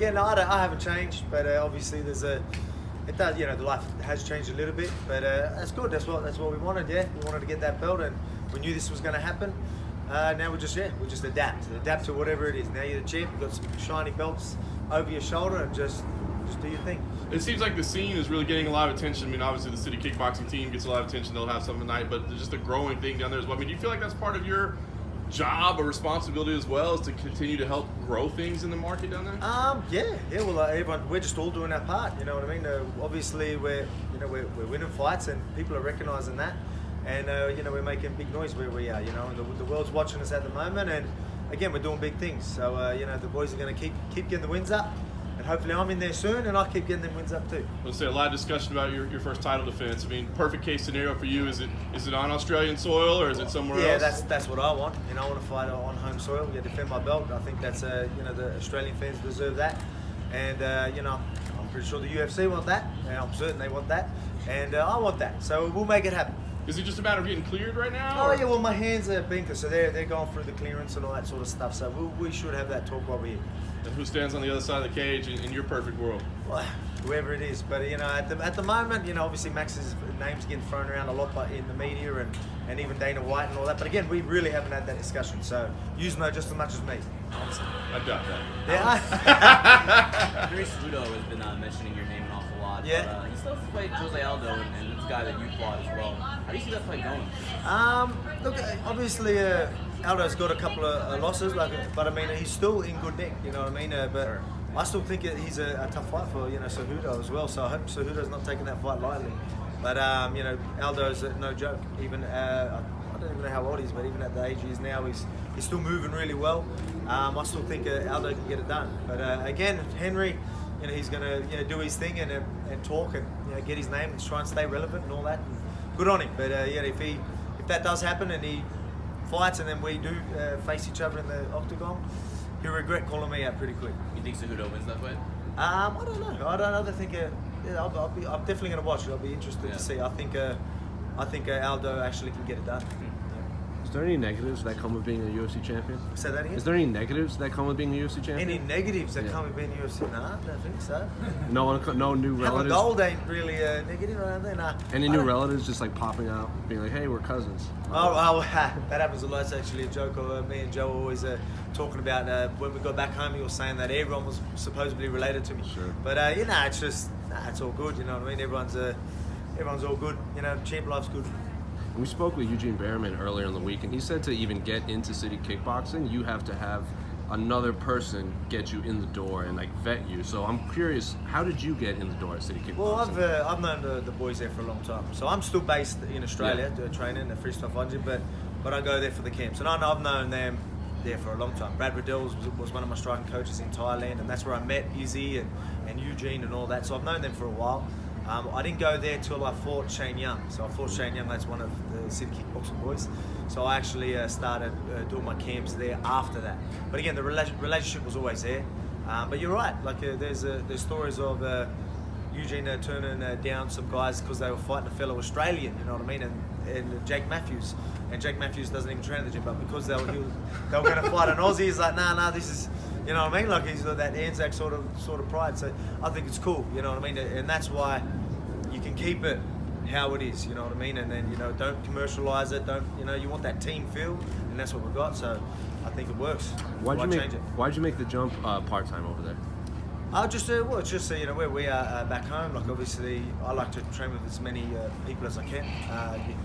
Yeah, no, I haven't changed, but obviously it does, the life has changed a little bit, but that's good. That's what we wanted. Yeah, we wanted to get that belt, and we knew this was going to happen. Now we'll just adapt to whatever it is. Now you're the champ. You've got some shiny belts over your shoulder, and just do your thing. It seems like the scene is really getting a lot of attention. I mean, obviously the city kickboxing team gets a lot of attention. They'll have something tonight, but there's just a growing thing down there as well. I mean, do you feel like that's part of your job or responsibility as well, is to continue to help grow things in the market down there? Yeah. Well, everyone, we're just all doing our part. You know what I mean? Obviously, we're winning fights, and people are recognizing that, and we're making big noise where we are. And the world's watching us at the moment, and again, we're doing big things. So the boys are going to keep getting the wins up. And hopefully I'm in there soon, and I'll keep getting them wins up too. Let's say a lot of discussion about your first title defense. I mean, perfect case scenario for you, is it on Australian soil or is it somewhere else? Yeah, that's what I want. I want to fight on home soil. Defend my belt. I think that's the Australian fans deserve that, and I'm pretty sure the UFC want that. And I'm certain they want that, and I want that. So we'll make it happen. Is it just a matter of getting cleared right now? Oh yeah, well my hands are binker, so they're going through the clearance and all that sort of stuff. So we should have that talk while we're here. And who stands on the other side of the cage in your perfect world? Well, whoever it is, but at the moment, obviously Max's name's getting thrown around a lot in the media and even Dana White and all that. But again, we really haven't had that discussion. So you know just as much as me. I doubt that. Yeah. Chris Cejudo has been mentioning your name an awful lot. Yeah. But he still has to fight Jose Aldo and this guy that you fought as well. How do you see that fight going? Look, obviously Aldo's got a couple of losses, but I mean he's still in good nick. You know what I mean? But I still think he's a tough fight for Cejudo as well. So I hope Cejudo's not taking that fight lightly. But Aldo's no joke. Even I don't even know how old he is, but even at the age he is now, he's still moving really well. I still think Aldo can get it done. But again, Henry, he's going to do his thing and talk and get his name and try and stay relevant and all that. And good on him. But if that does happen and he fights and then we do face each other in the octagon, he'll regret calling me out pretty quick. You think Cejudo wins that fight? I don't know. I don't think. I'm definitely going to watch it. I'll be interested to see. I think Aldo actually can get it done. Is there any negatives that come with being a UFC champion? Say that again? Is there any negatives that come with being a UFC champion? Any negatives that come with being a UFC? Nah, I don't think so. No new relatives? Having gold ain't really negative, I don't think. Nah. Any new relatives just like popping out, being like, hey, we're cousins? Oh, that happens a lot. It's actually a joke. Me and Joe were always talking about when we got back home, he was saying that everyone was supposedly related to me. Sure. But, it's just, it's all good, you know what I mean? Everyone's all good. Champ life's good. We spoke with Eugene Behrman earlier in the week, and he said to even get into city kickboxing, you have to have another person get you in the door and vet you. So I'm curious, how did you get in the door at city kickboxing? Well, I've known the boys there for a long time. So I'm still based in Australia, training at freestyle fighting, but I go there for the camps. And I've known them there for a long time. Brad Riddell was one of my striking coaches in Thailand, and that's where I met Izzy and Eugene and all that. So I've known them for a while. I didn't go there till I fought Shane Young. So I fought Shane Young, that's one of the city kickboxing boys. So I actually started doing my camps there after that. But again, the relationship was always there. But you're right, there's stories of Eugene turning down some guys because they were fighting a fellow Australian, you know what I mean, and Jake Matthews. And Jake Matthews doesn't even train in the gym, but because they were going to fight an Aussie, he's like, nah, this is, you know what I mean? He's got that Anzac sort of pride. So I think it's cool, you know what I mean? And that's why you can keep it how it is, you know what I mean? And then, don't commercialize it. You want that team feel, and that's what we've got. So I think it works. Why'd you make the jump part-time over there? It's just where we are back home. Obviously, I like to train with as many people as I can,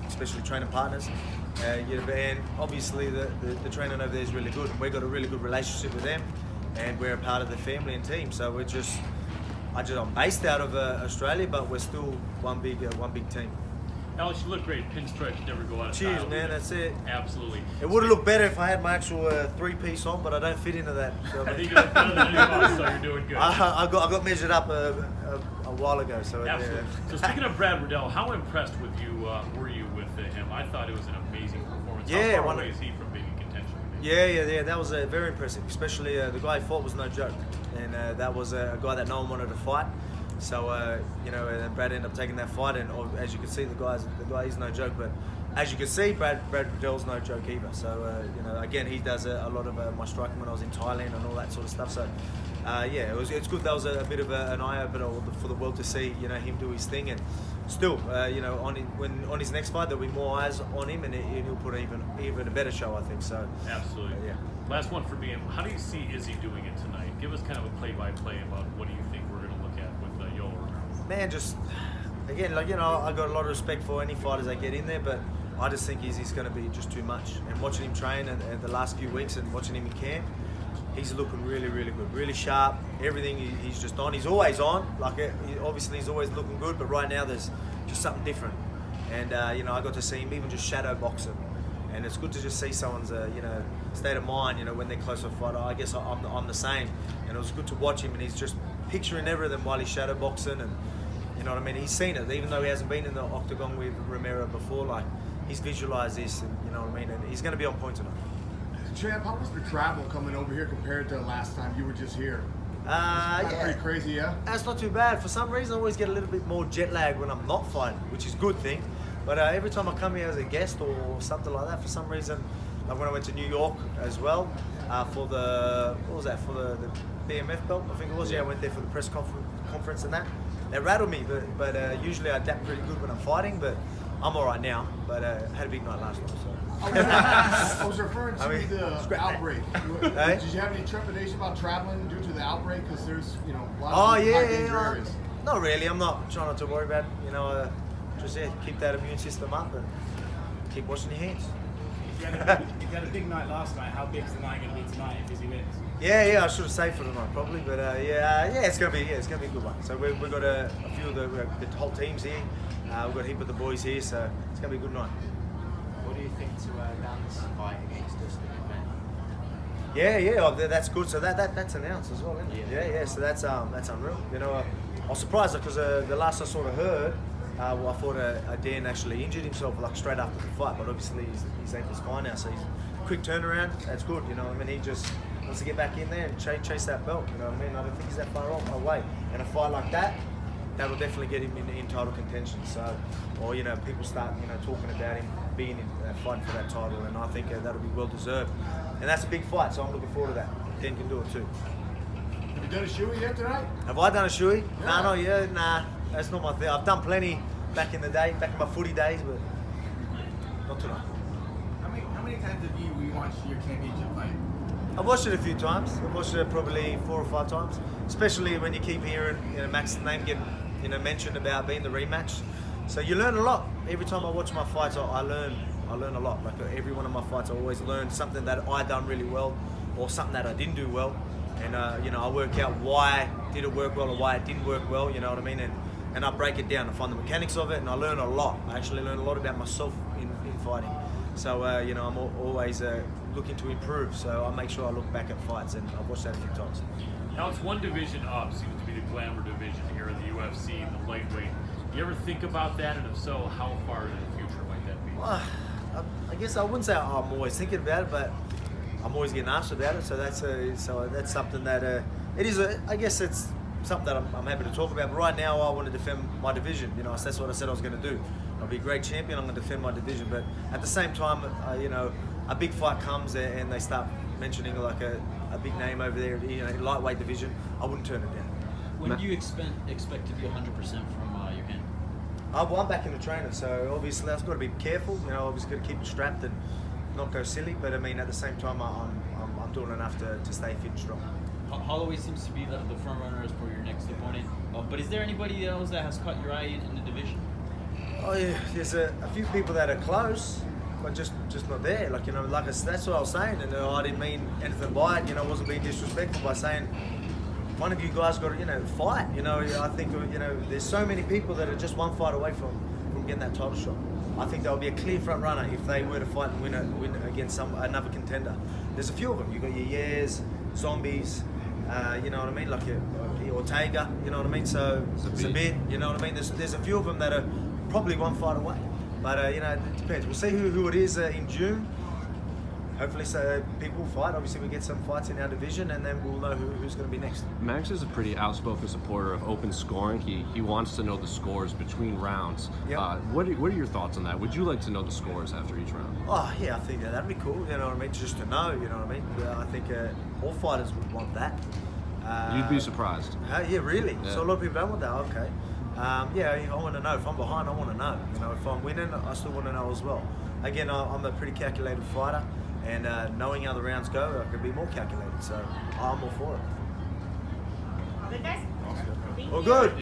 especially training partners. And obviously, the training over there is really good. We've got a really good relationship with them, and we're a part of the family and team. So I'm based out of Australia, but we're still one big team. Alex, you look great. Pinstripes never go out of Cheers, style. man. That's it. Absolutely. It would have looked better if I had my actual three-piece on, but I don't fit into that. So, I think you look better than you are, so you're doing good. I got measured up a while ago. So absolutely. So speaking of Brad Riddell, how impressed with you were you with him? I thought it was an amazing performance. Yeah, how far away is he from being in contention? Yeah. That was very impressive. Especially the guy he fought was no joke, and that was a guy that no one wanted to fight. So and Brad ended up taking that fight, and as you can see, the guy is no joke. But as you can see, Brad Riddell's no joke either. So again, he does a lot of my striking when I was in Thailand and all that sort of stuff. So yeah, it's good. That was a bit of an eye opener for the world to see, him do his thing, and still, on his next fight there'll be more eyes on him, and he'll put even a better show, I think. So Absolutely. yeah. Last one for me. How do you see Izzy doing it tonight? Give us kind of a play-by-play about what do you think we're going to look at with Yoel Romero. Man, just again, I got a lot of respect for any fighters that get in there, but I just think he's going to be just too much. And watching him train and the last few weeks and watching him in camp, he's looking really, really good, really sharp. Everything he's just on. He's always on. Obviously he's always looking good, but right now there's just something different. And I got to see him even just shadow boxing, and it's good to just see someone's state of mind. When they're close to a fighter. I guess I'm the same, and it was good to watch him, and he's just picturing everything while he's shadow boxing, and you know what I mean. He's seen it, even though he hasn't been in the octagon with Romero before. Like, he's visualized this, and you know what I mean. And he's going to be on point tonight. Champ, how was the travel coming over here compared to the last time you were just here? Yeah, pretty crazy, yeah? That's not too bad. For some reason, I always get a little bit more jet lag when I'm not fighting, which is a good thing. But every time I come here as a guest or something like that, for some reason, like when I went to New York as well, for the BMF belt, I think it was. Yeah, I went there for the press conference and that. It rattled me, but usually I adapt pretty good when I'm fighting. But I'm all right now. But had a big night last night. So. I was referring to the outbreak. Hey? Did you have any trepidation about traveling due to the outbreak? Because there's, a lot Oh of high danger yeah. areas. Not really. I'm not trying not to worry about. Just keep that immune system up and keep washing your hands. You had a big night last night. How big's the night going to be tonight if Izzy wins? Yeah. I should have saved for tonight probably, but it's gonna be a good one. So we've got a few of the whole teams here. We've got a heap of the boys here, so it's gonna be a good night. What do you think to Dan's fight against Dustin? Yeah, that's good. So that's announced as well, isn't it? Yeah. So that's unreal. I was surprised because the last I sort of heard, I thought Dan actually injured himself like straight after the fight, but obviously his ankle's fine now, so he's quick turnaround. That's good. He just wants to get back in there and chase that belt. I don't think he's that far away. And a fight like that will definitely get him in title contention. So, or people start talking about him being fighting for that title, and I think that'll be well deserved. And that's a big fight, so I'm looking forward to that. Dan can do it too. Have you done a shoey yet tonight? Have I done a shoey? Yeah. Nah, that's not my thing. I've done plenty back in the day, back in my footy days, but not tonight. How many times have you rewatched your championship fight? I've watched it a few times. I've watched it probably 4 or 5 times, especially when you keep hearing Max's name get mentioned about being the rematch. So you learn a lot. Every time I watch my fights, I learn a lot. Like every one of my fights, I always learn something that I done really well, or something that I didn't do well, and I work out why did it work well or why it didn't work well. You know what I mean? And I break it down and find the mechanics of it, and I learn a lot. I actually learn a lot about myself in fighting. So I'm always looking to improve. So I make sure I look back at fights, and I've watched that a few times. Now it's one division up, seems to be the glamour division here in the UFC, the lightweight. You ever think about that, and if so, how far into the future might that be? Well, I guess I wouldn't say I'm always thinking about it, but I'm always getting asked about it. So that's something that it is. I guess it's something that I'm happy to talk about. But right now, I want to defend my division. So that's what I said I was going to do. I'll be a great champion. I'm going to defend my division. But at the same time, a big fight comes and they start mentioning like a big name over there, lightweight division. I wouldn't turn it down. When do you expect to be 100% from your hand? Well, I'm back in the training, so obviously I've got to be careful. Obviously got to keep it strapped and not go silly. But I mean, at the same time, I'm doing enough to stay fit and strong. Holloway seems to be the front runner for your next opponent. But is there anybody else that has caught your eye in the division? Oh yeah, there's a few people that are close, but just not there. That's what I was saying, and I didn't mean anything by it. I wasn't being disrespectful by saying one of you guys got to fight. I think there's so many people that are just one fight away from getting that title shot. I think they'll be a clear front runner if they were to fight and win against another contender. There's a few of them. You got your Yares, Zombies. You know what I mean, like your Ortega. You know what I mean. So Zabit. You know what I mean. There's a few of them that are probably one fight away. But it depends. We'll see who it is in June. Hopefully, people will fight. Obviously, we get some fights in our division, and then we'll know who's going to be next. Max is a pretty outspoken supporter of open scoring. He wants to know the scores between rounds. Yep. What are your thoughts on that? Would you like to know the scores after each round? Oh yeah, I think that'd be cool. You know what I mean? Just to know. You know what I mean? I think all fighters would want that. You'd be surprised. Yeah, really. Yeah. So a lot of people don't want that. Okay. Yeah, I want to know. If I'm behind, I want to know. You know, if I'm winning, I still want to know as well. Again, I'm a pretty calculated fighter, and knowing how the rounds go, I can be more calculated. So I'm all for it. All good, guys? All good.